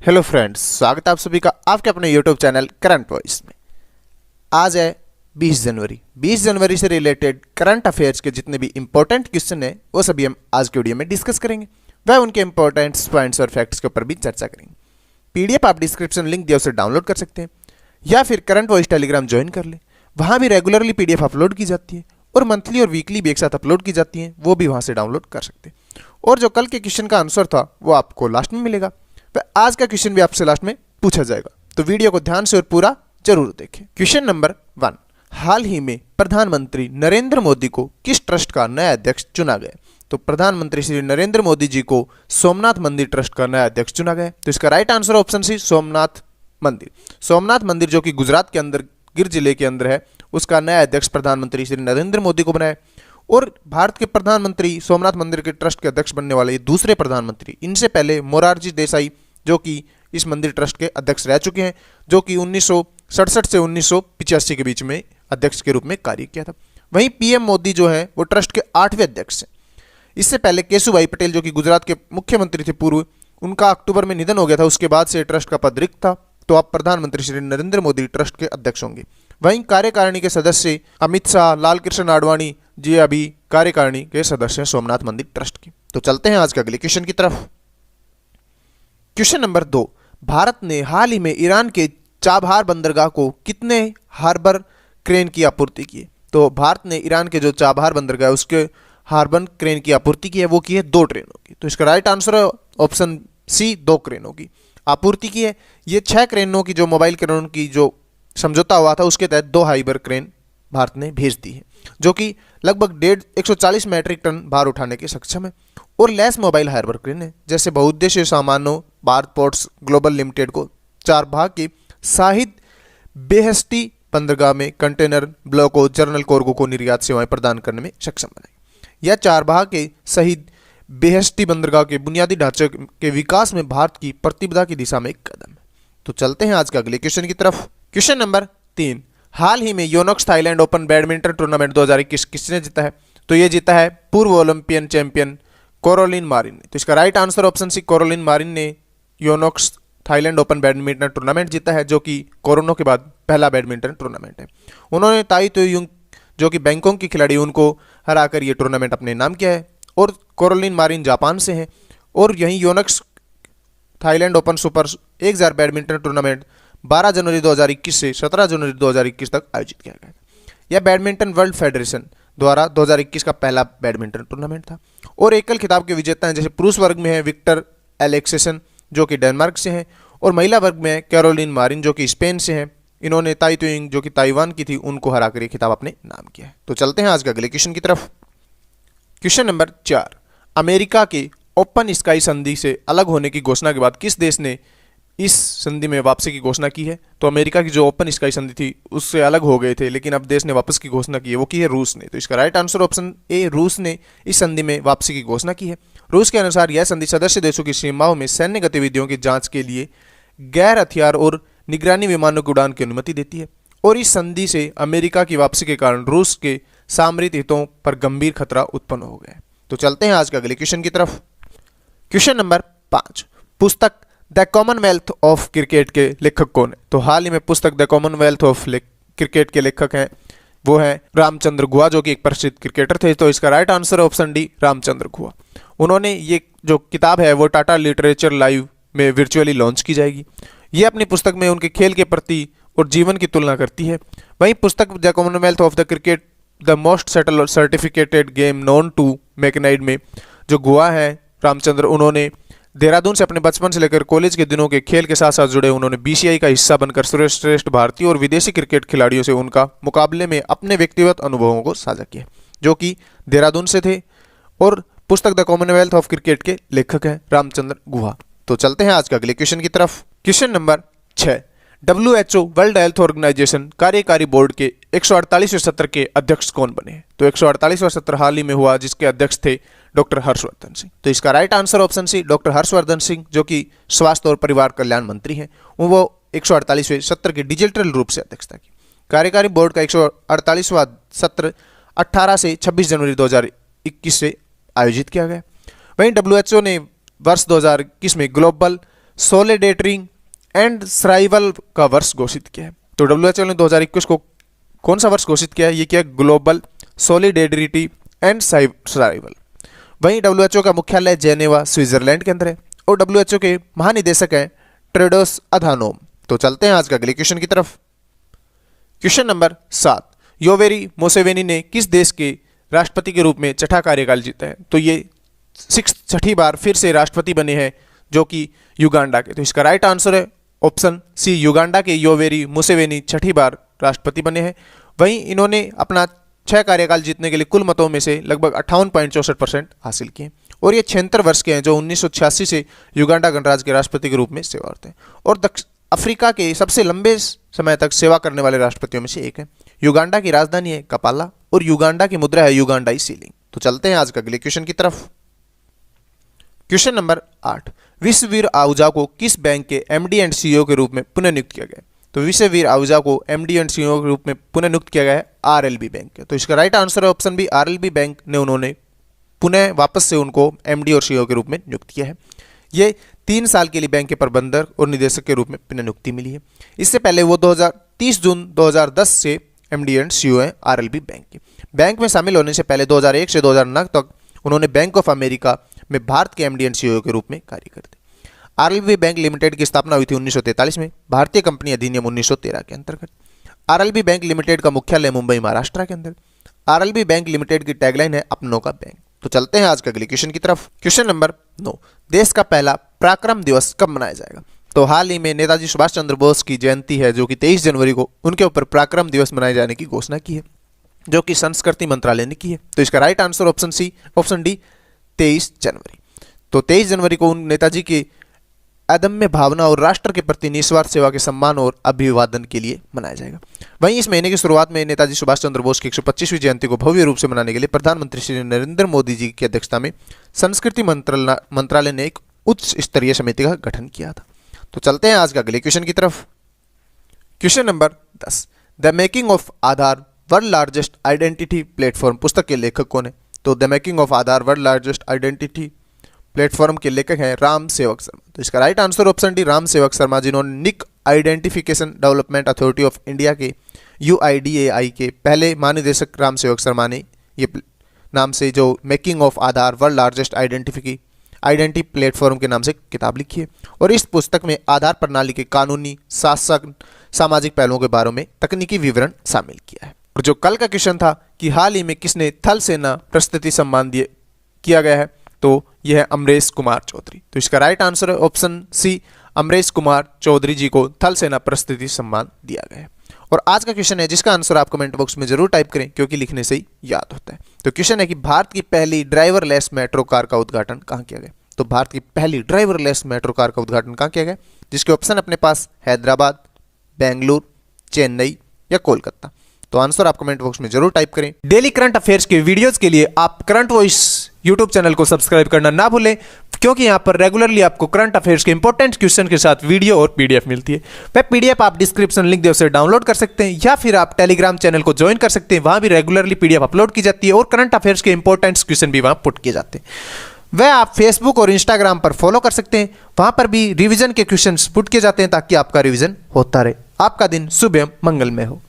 Hello friends, स्वागत है आप सभी का आपके अपने यूट्यूब चैनल करंट वॉइस में। आज है 20 जनवरी। 20 जनवरी से रिलेटेड करंट अफेयर्स के जितने भी इंपॉर्टेंट क्वेश्चन हैं वो सभी हम आज के वीडियो में डिस्कस करेंगे। वह उनके इंपॉर्टेंट पॉइंट्स और फैक्ट्स के ऊपर भी चर्चा करेंगे। पीडीएफ आप डिस्क्रिप्शन लिंक दिया उसे डाउनलोड कर सकते हैं या फिर करंट वॉइस टेलीग्राम ज्वाइन कर लें। वहाँ भी रेगुलरली पीडीएफ अपलोड की जाती है और मंथली और वीकली भी एक साथ अपलोड की जाती हैं, वो भी वहाँ से डाउनलोड कर सकते हैं। और जो कल के क्वेश्चन का आंसर था वो आपको लास्ट में मिलेगा। तो आज का क्वेश्चन भी आपसे लास्ट में पूछा जाएगा, तो वीडियो को ध्यान से और पूरा जरूर देखें। क्वेश्चन नंबर 1, हाल ही में प्रधानमंत्री नरेंद्र मोदी को किस ट्रस्ट का नया अध्यक्ष चुना गया? तो प्रधानमंत्री श्री नरेंद्र मोदी जी को सोमनाथ मंदिर ट्रस्ट का नया अध्यक्ष चुना गया। तो इसका right answer option C, Somnath मंदिर। सोमनाथ मंदिर जो कि गुजरात के अंदर गिर जिले के अंदर है, उसका नया अध्यक्ष प्रधानमंत्री श्री नरेंद्र मोदी को बनाया। और भारत के प्रधानमंत्री सोमनाथ मंदिर के ट्रस्ट के अध्यक्ष बनने वाले ये दूसरे प्रधानमंत्री। इनसे पहले मोरारजी देसाई जो कि इस मंदिर ट्रस्ट के अध्यक्ष रह चुके हैं, जो कि 1967 से 1985 के बीच में अध्यक्ष के रूप में कार्य किया था। वहीं पीएम मोदी जो है वो ट्रस्ट के 8वें अध्यक्ष हैं। इससे पहले केशुभाई पटेल जो कि गुजरात के मुख्यमंत्री थे पूर्व, उनका अक्टूबर में निधन हो गया था। उसके बाद से ट्रस्ट का पद रिक्त था। तो अब प्रधानमंत्री श्री नरेंद्र मोदी ट्रस्ट के अध्यक्ष होंगे। वहीं कार्यकारिणी के सदस्य अमित शाह, लाल कृष्ण आडवाणी जी अभी कार्यकारिणी के सदस्य हैं सोमनाथ मंदिर ट्रस्ट के। तो चलते हैं आज के अगले क्वेश्चन की तरफ। क्वेश्चन नंबर 2, भारत ने हाल ही में ईरान के चाबहार बंदरगाह को कितने हार्बर क्रेन की आपूर्ति की है? तो भारत ने ईरान के जो चाबहार बंदरगाह है उसके हार्बर क्रेन की आपूर्ति की है, वो की है 2 ट्रेनों की। तो इसका राइट आंसर है ऑप्शन सी, 2 क्रेनों की आपूर्ति की है। ये 6 क्रेनों की जो मोबाइल क्रेनों की जो समझौता हुआ था उसके तहत 2 हाइबर क्रेन भारत ने भेज दी है, जो कि लगभग 140 मैट्रिक टन भार उठाने के सक्षम है। और लेस मोबाइल हाइबर क्रेन है, जैसे बहुउद्देशीय सामानों भारत पोर्ट्स ग्लोबल लिमिटेड को चारबाग के शाहिद बेहेस्टी बंदरगाह में कंटेनर ब्लॉकों जर्नल कार्गो को निर्यात सेवाएं प्रदान करने में सक्षम बनाई। यह चारबाग के शहीद बेहेस्टी बंदरगाह के बुनियादी ढांचे के विकास में भारत की प्रतिबद्धता की दिशा में एक कदम है। तो चलते हैं आज के अगले क्वेश्चन की तरफ। क्वेश्चन नंबर 3, हाल ही में योनोक्स थाईलैंड ओपन बैडमिंटन टूर्नामेंट 2021 किसने जीता है? तो ये जीता है पूर्व ओलंपियन चैंपियन कैरोलिन मारिन ने। तो इसका right answer option C, Carolina Marin ने Yonex Thailand Open badminton tournament जीता है, जो कि कोरोना के बाद पहला बैडमिंटन टूर्नामेंट है। उन्होंने ताई तुयुंग जो कि बैंकॉक की खिलाड़ी उनको हराकर ये टूर्नामेंट अपने नाम किया है। और कैरोलिन मारिन जापान से हैं। और यहीं Yonex Thailand open super 1000 badminton tournament 12 जनवरी 2021 से 17 जनवरी 2021 तक आयोजित किया गया। यह बैडमिंटन वर्ल्ड फेडरेशन द्वारा 2021 का पहला बैडमिंटन टूर्नामेंट था। और एकल खिताब के विजेता हैं, जैसे पुरुष वर्ग में है विक्टर एलेक्सेसन जो कि डेनमार्क से हैं, और महिला वर्ग में है कैरोलिन मारिन जो कि स्पेन से हैं। इन्होंने ताई तुइंग जो कि ताइवान की थी उनको हराकर ये खिताब अपने नाम किया है। तो चलते हैं आज के अगले क्वेश्चन की तरफ। क्वेश्चन नंबर 4, अमेरिका के ओपन स्काई संधि से अलग होने की घोषणा के बाद किस देश ने इस संधि में वापसी की घोषणा की है? तो अमेरिका की जो ओपन स्काई संधि थी उससे अलग हो गए थे, लेकिन अब देश ने वापस की घोषणा की है, वो की है रूस ने। तो इसका राइट आंसर ऑप्शन ए, रूस ने इस संधि में वापसी की घोषणा की है। रूस के अनुसार यह संधि सदस्य देशों की सीमाओं में सैन्य गतिविधियों की जांच के लिए गैर हथियार और निगरानी विमानों की उड़ान की अनुमति देती है। और इस संधि से अमेरिका की वापसी के कारण रूस के सामरिक हितों पर गंभीर खतरा उत्पन्न हो गया है। तो चलते हैं आज के अगले क्वेश्चन की तरफ। क्वेश्चन नंबर 5, पुस्तक द कॉमनवेल्थ ऑफ क्रिकेट के लेखक कौन है? तो हाल ही में पुस्तक द कॉमनवेल्थ ऑफ क्रिकेट के लेखक हैं वो हैं रामचंद्र गुहा, जो कि एक प्रसिद्ध क्रिकेटर थे। तो इसका right answer option D, Ramachandra Guha. उन्होंने ये जो किताब है वो टाटा लिटरेचर लाइव में वर्चुअली लॉन्च की जाएगी। ये अपनी पुस्तक में उनके खेल के प्रति और जीवन की तुलना करती है। वहीं पुस्तक the commonwealth of the cricket the most settle certificated game known to mankind में जो गुहा है रामचंद्र, उन्होंने देहरादून से अपने बचपन से लेकर कॉलेज के दिनों के खेल के साथ साथ जुड़े। उन्होंने बीसीआई का हिस्सा बनकर श्रेष्ठ भारतीय और विदेशी क्रिकेट खिलाड़ियों से उनका मुकाबले में अपने व्यक्तिगत अनुभवों को साझा किया, जो कि देहरादून से थे। और पुस्तक द कॉमनवेल्थ ऑफ क्रिकेट के लेखक हैं रामचंद्र गुहा। तो चलते हैं आज के अगले क्वेश्चन की तरफ। Question number 6, WHO world health organization कार्यकारी बोर्ड के 148वें सत्र के अध्यक्ष कौन बने हैं? तो 148वां सत्र हाल ही में हुआ, जिसके अध्यक्ष थे डॉक्टर हर्षवर्धन सिंह। तो इसका right answer option C, doctor Harshvardhan Singh जो कि स्वास्थ्य और परिवार कल्याण मंत्री हैं, वो 148वें सत्र के डिजिटल रूप से अध्यक्षता की। कार्यकारी बोर्ड का 148वां सत्र 18 से 26 जनवरी 2021 से आयोजित किया गया। वहीं WHO ने वर्ष 2021 में ग्लोबल सॉलिडेटरी एंड सर्वाइवल का वर्ष घोषित किया है। तो डब्ल्यूएचओ ने 2021 को कौन सा वर्ष घोषित किया है? ये किया ग्लोबल सॉलिडेरिटी एंड सर्वाइवल। वहीं डब्ल्यूएचओ का मुख्यालय जेनेवा स्विट्जरलैंड के अंदर है और डब्ल्यूएचओ के महानिदेशक हैं टेड्रोस अधानोम। तो चलते हैं आज का अगले क्वेश्चन की तरफ। क्वेश्चन नंबर 7, योवेरी मुसेवेनी ने किस देश के राष्ट्रपति के रूप में छठा कार्यकाल जीता है? तो ये छठी बार फिर से राष्ट्रपति बने हैं, जो कि युगांडा के। तो इसका राइट आंसर है ऑप्शन सी, युगांडा के योवेरी मुसेवेनी छठी बार राष्ट्रपति बने हैं। वहीं इन्होंने अपना 6 कार्यकाल जीतने के लिए कुल मतों में से लगभग 58.64% हासिल किए और ये 76 वर्ष के हैं, जो 1986 से युगांडा गणराज्य के राष्ट्रपति के रूप में सेवारत हैं और अफ्रीका के सबसे लंबे समय तक सेवा करने वाले राष्ट्रपतियों में से एक है। युगांडा की राजधानी है कपाला और युगांडा की मुद्रा है युगांडाई सीलिंग। तो चलते हैं आज का अगले क्वेश्चन की तरफ। क्वेश्चन नंबर 8, विश्ववीर आहूजा को किस बैंक के एमडी एंड सीईओ के रूप में पुनः नियुक्त किया गया? तो विश्ववीर आहूजा को एमडी एंड सीईओ के रूप में पुनः नियुक्त किया गया है आरएलबी बैंक के। तो इसका राइट आंसर है ऑप्शन बी, आरएलबी बैंक ने उन्होंने पुनः वापस से उनको एमडी और सीईओ के रूप में नियुक्त किया है। ये 3 साल के लिए बैंक के प्रबंधक और निदेशक के रूप में पुनः नियुक्ति मिली है। इससे पहले वो 30 जून 2010 से एमडी एंड सीईओ हैं आरएलबी बैंक के। बैंक में शामिल होने से पहले 2001 से 2009 तक उन्होंने बैंक ऑफ अमेरिका में भारत के एमडी एंड सीईओ के रूप में कार्य करते। आरएलबी बैंक लिमिटेड की स्थापना हुई थी 1943 में भारतीय कंपनी अधिनियम 1913 के अंतर्गत। आरएलबी बैंक लिमिटेड का मुख्यालय मुंबई महाराष्ट्र के अंदर। आरएलबी बैंक लिमिटेड की टैगलाइन है अपनों का बैंक। तो चलते हैं आज के अगले क्वेश्चन की तरफ। क्वेश्चन नंबर 9, देश का पहला पराक्रम दिवस कब मनाया जाएगा? तो हाल ही में नेताजी सुभाष चंद्र बोस की जयंती है, जो कि 23 जनवरी को उनके ऊपर पराक्रम दिवस मनाए जाने की घोषणा की है, जो कि संस्कृति मंत्रालय ने की है। तो इसका राइट आंसर ऑप्शन डी 23 जनवरी। तो 23 जनवरी को उन नेताजी की अदम्य भावना और राष्ट्र के प्रति निस्वार्थ सेवा के सम्मान और अभिवादन के लिए मनाया जाएगा। वहीं इस महीने की शुरुआत में नेताजी सुभाष चंद्र बोस की 125वीं जयंती को भव्य रूप से मनाने के लिए प्रधानमंत्री श्री नरेंद्र मोदी जी की अध्यक्षता में संस्कृति मंत्रालय ने एक उच्च स्तरीय समिति का गठन किया था। तो चलते हैं आज का अगले क्वेश्चन की तरफ। Question number 10, the making of Aadhaar world largest identity platform पुस्तक के लेखक कौन है? तो the making of Aadhaar world largest identity platform के लेखक हैं राम सेवक शर्मा। तो इसका right answer option D Ram Sewak Sharma, जिन्होंने unique identification development authority of India के UIDAI के पहले महानिदेशक राम सेवक शर्मा ने ये नाम से जो making of Aadhaar world largest identity platform के नाम से किताब लिखी है और इस पुस्तक में आधार प्रणाली के कानूनी, शासन, सामाजिक पहलुओं के बारे में तकनीकी विवरण शामिल किया है। और जो कल का क्वेश्चन था कि हाल ही में किसने थल सेना प्रस्तुति सम्मान किया गया है, तो यह है अमरेश कुमार चौधरी। तो इसका राइट आंसर है ऑप्शन सी, अमरेश कुमार चौधरी जी को थल सेना प्रस्तुति सम्मान दिया गया है। और आज का क्वेश्चन है जिसका आंसर आप कमेंट बॉक्स में जरूर टाइप करें, क्योंकि लिखने से ही याद होता है। तो क्वेश्चन है कि भारत की पहली ड्राइवरलेस मेट्रो कार का उद्घाटन कहाँ किया गया? तो भारत की पहली ड्राइवरलेस मेट्रो कार का उद्घाटन कहाँ किया गया? जिसके ऑप्शन अपने पास हैदराबाद, बेंगलुरु, चेन्नई या कोलकाता। तो आंसर आप कमेंट बॉक्स में जरूर टाइप करें। डेली करंट अफेयर्स के वीडियोस के लिए आप करंट वॉइस यूट्यूब चैनल को सब्सक्राइब करना ना भूलें, क्योंकि यहाँ पर रेगुलरली आपको करंट अफेयर्स के इंपॉर्टेंट क्वेश्चन के साथ वीडियो और पीडीएफ मिलती है। वह पीडीएफ आप डिस्क्रिप्शन लिंक दे उसे डाउनलोड कर सकते हैं या फिर आप टेलीग्राम चैनल को ज्वाइन कर सकते हैं। वहां भी रेगुलरली पीडीएफ अपलोड की जाती है और करंट अफेयर्स के इंपॉर्टेंट क्वेश्चन भी वहां पुट किए जाते हैं। वह आप फेसबुक और इंस्टाग्राम पर फॉलो कर सकते हैं, वहां पर भी रिवीजन के क्वेश्चन पुट किए जाते हैं ताकि आपका रिवीजन होता रहे। आपका दिन शुभ एवं मंगलमय हो।